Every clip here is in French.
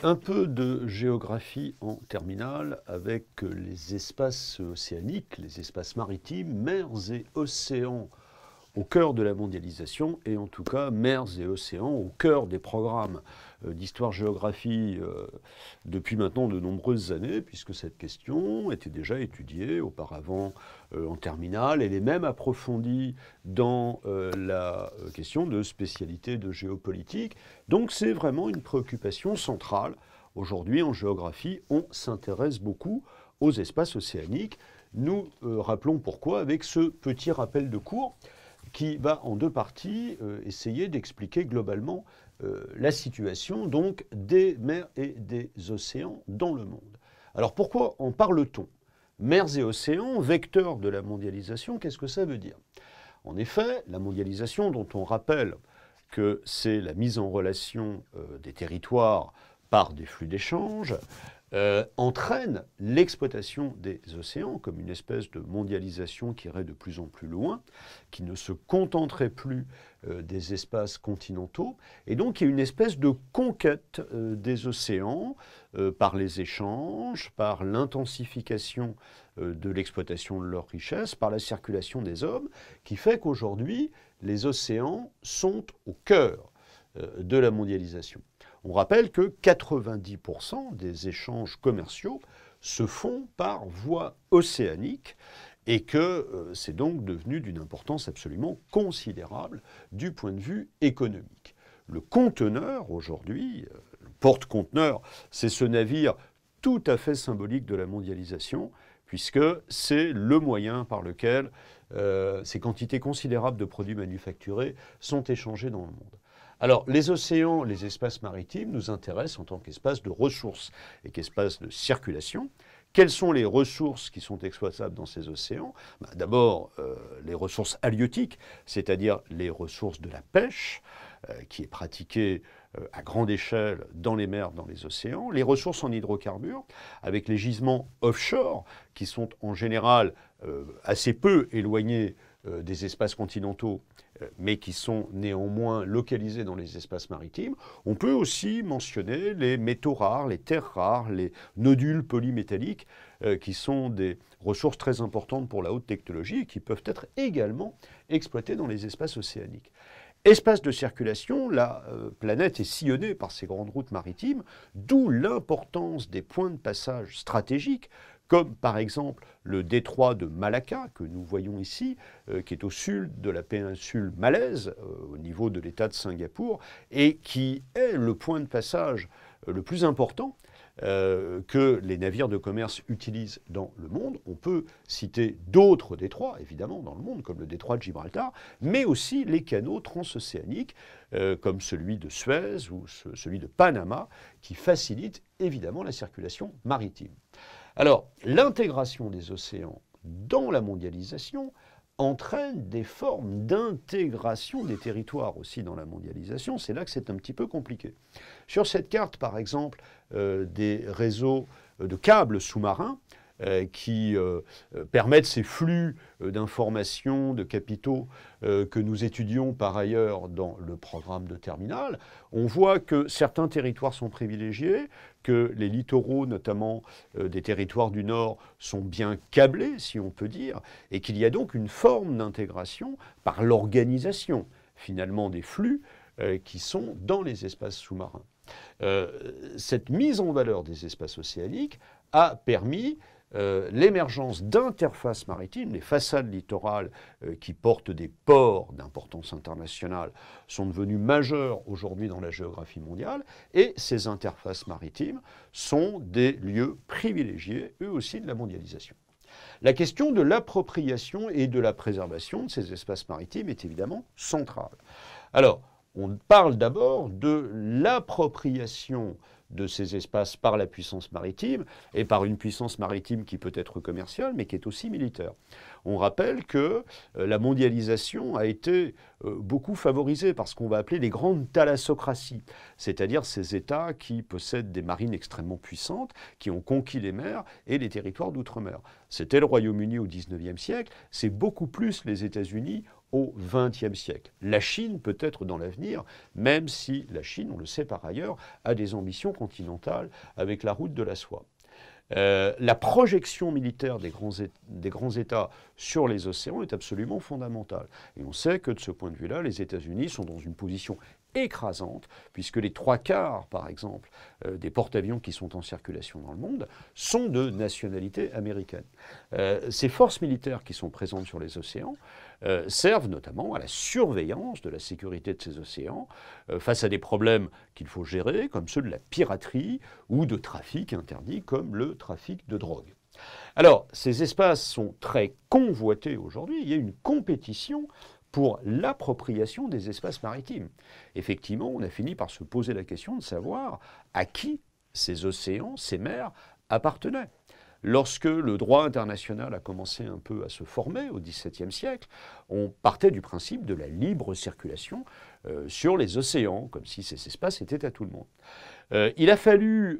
Un peu de géographie en terminale avec les espaces océaniques, les espaces maritimes, mers et océans au cœur de la mondialisation et en tout cas mers et océans au cœur des programmes d'histoire-géographie depuis maintenant de nombreuses années, puisque cette question était déjà étudiée auparavant en terminale. Elle est même approfondie dans la question de spécialité de géopolitique. Donc c'est vraiment une préoccupation centrale. Aujourd'hui, en géographie, on s'intéresse beaucoup aux espaces océaniques. Nous rappelons pourquoi avec ce petit rappel de cours qui va en deux parties essayer d'expliquer globalement la situation donc des mers et des océans dans le monde. Alors pourquoi en parle-t-on? Mers et océans, vecteurs de la mondialisation, qu'est-ce que ça veut dire? En effet, la mondialisation dont on rappelle que c'est la mise en relation des territoires par des flux d'échanges, entraîne l'exploitation des océans comme une espèce de mondialisation qui irait de plus en plus loin, qui ne se contenterait plus des espaces continentaux, et donc il y a une espèce de conquête des océans par les échanges, par l'intensification de l'exploitation de leurs richesses, par la circulation des hommes, qui fait qu'aujourd'hui, les océans sont au cœur de la mondialisation. On rappelle que 90% des échanges commerciaux se font par voie océanique et que c'est donc devenu d'une importance absolument considérable du point de vue économique. Le conteneur aujourd'hui, le porte-conteneur, c'est ce navire tout à fait symbolique de la mondialisation, puisque c'est le moyen par lequel ces quantités considérables de produits manufacturés sont échangés dans le monde. Alors, les océans, les espaces maritimes nous intéressent en tant qu'espace de ressources et qu'espace de circulation. Quelles sont les ressources qui sont exploitables dans ces océans? D'abord, les ressources halieutiques, c'est-à-dire les ressources de la pêche, qui est pratiquée à grande échelle dans les mers, dans les océans. Les ressources en hydrocarbures, avec les gisements offshore, qui sont en général assez peu éloignés des espaces continentaux, mais qui sont néanmoins localisés dans les espaces maritimes. On peut aussi mentionner les métaux rares, les terres rares, les nodules polymétalliques, qui sont des ressources très importantes pour la haute technologie et qui peuvent être également exploitées dans les espaces océaniques. Espace de circulation, la planète est sillonnée par ces grandes routes maritimes, d'où l'importance des points de passage stratégiques, comme par exemple le détroit de Malacca, que nous voyons ici, qui est au sud de la péninsule malaise, au niveau de l'État de Singapour, et qui est le point de passage le plus important que les navires de commerce utilisent dans le monde. On peut citer d'autres détroits, évidemment, dans le monde, comme le détroit de Gibraltar, mais aussi les canaux transocéaniques, comme celui de Suez ou celui de Panama, qui facilitent évidemment la circulation maritime. Alors, l'intégration des océans dans la mondialisation entraîne des formes d'intégration des territoires aussi dans la mondialisation. C'est là que c'est un petit peu compliqué. Sur cette carte, par exemple, des réseaux de câbles sous-marins qui permettent ces flux d'informations, de capitaux que nous étudions par ailleurs dans le programme de terminale, on voit que certains territoires sont privilégiés, que les littoraux, notamment des territoires du Nord, sont bien câblés, si on peut dire, et qu'il y a donc une forme d'intégration par l'organisation, finalement, des flux qui sont dans les espaces sous-marins. Cette mise en valeur des espaces océaniques a permis l'émergence d'interfaces maritimes. Les façades littorales qui portent des ports d'importance internationale sont devenues majeures aujourd'hui dans la géographie mondiale, et ces interfaces maritimes sont des lieux privilégiés, eux aussi, de la mondialisation. La question de l'appropriation et de la préservation de ces espaces maritimes est évidemment centrale. Alors, on parle d'abord de l'appropriation de ces espaces par la puissance maritime, et par une puissance maritime qui peut être commerciale, mais qui est aussi militaire. On rappelle que la mondialisation a été beaucoup favorisée par ce qu'on va appeler les grandes thalassocraties, c'est-à-dire ces États qui possèdent des marines extrêmement puissantes, qui ont conquis les mers et les territoires d'outre-mer. C'était le Royaume-Uni au XIXe siècle, c'est beaucoup plus les États-Unis au XXe siècle. La Chine peut-être dans l'avenir, même si la Chine, on le sait par ailleurs, a des ambitions continentales avec la route de la soie. La projection militaire des grands États sur les océans est absolument fondamentale. Et on sait que de ce point de vue-là, les États-Unis sont dans une position écrasante, puisque les 3/4, par exemple, des porte-avions qui sont en circulation dans le monde sont de nationalité américaine. Ces forces militaires qui sont présentes sur les océans servent notamment à la surveillance de la sécurité de ces océans face à des problèmes qu'il faut gérer, comme ceux de la piraterie ou de trafic interdit, comme le trafic de drogue. Alors, ces espaces sont très convoités aujourd'hui. Il y a une compétition pour l'appropriation des espaces maritimes. Effectivement, on a fini par se poser la question de savoir à qui ces océans, ces mers appartenaient. Lorsque le droit international a commencé un peu à se former au XVIIe siècle, on partait du principe de la libre circulation sur les océans, comme si ces espaces étaient à tout le monde. Il a fallu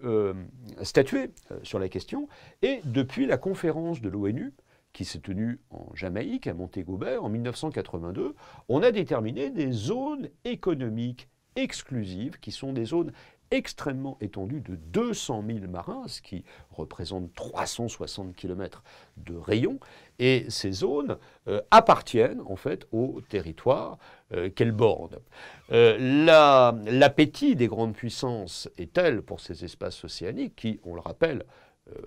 statuer sur la question, et depuis la conférence de l'ONU, qui s'est tenue en Jamaïque, à Montego Bay, en 1982, on a déterminé des zones économiques exclusives, qui sont des zones extrêmement étendues de 200 000 marins, ce qui représente 360 km de rayon, et ces zones appartiennent en fait au territoire qu'elles bordent. L'appétit des grandes puissances est tel pour ces espaces océaniques qui, on le rappelle,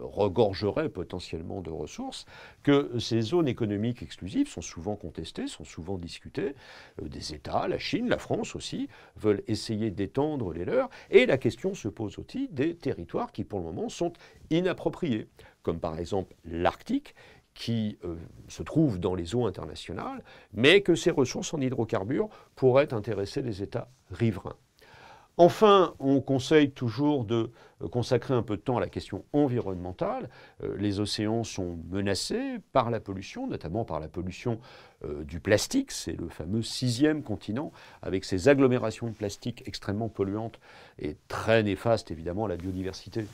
regorgerait potentiellement de ressources, que ces zones économiques exclusives sont souvent contestées, sont souvent discutées. Des États, la Chine, la France aussi, veulent essayer d'étendre les leurs. Et la question se pose aussi des territoires qui, pour le moment, sont inappropriés, comme par exemple l'Arctique, qui se trouve dans les eaux internationales, mais que ces ressources en hydrocarbures pourraient intéresser les États riverains. Enfin, on conseille toujours de consacrer un peu de temps à la question environnementale. Les océans sont menacés par la pollution, notamment par la pollution du plastique. C'est le fameux 6e continent, avec ces agglomérations de plastique extrêmement polluantes et très néfastes, évidemment, à la biodiversité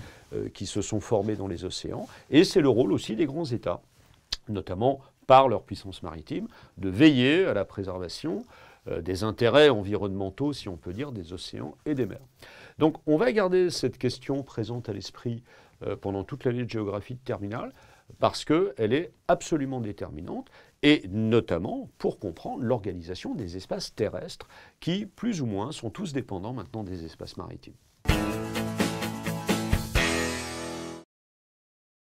qui se sont formées dans les océans. Et c'est le rôle aussi des grands États, notamment par leur puissance maritime, de veiller à la préservation des intérêts environnementaux, si on peut dire, des océans et des mers. Donc on va garder cette question présente à l'esprit pendant toute l'année de géographie de terminale, parce qu'elle est absolument déterminante, et notamment pour comprendre l'organisation des espaces terrestres qui, plus ou moins, sont tous dépendants maintenant des espaces maritimes.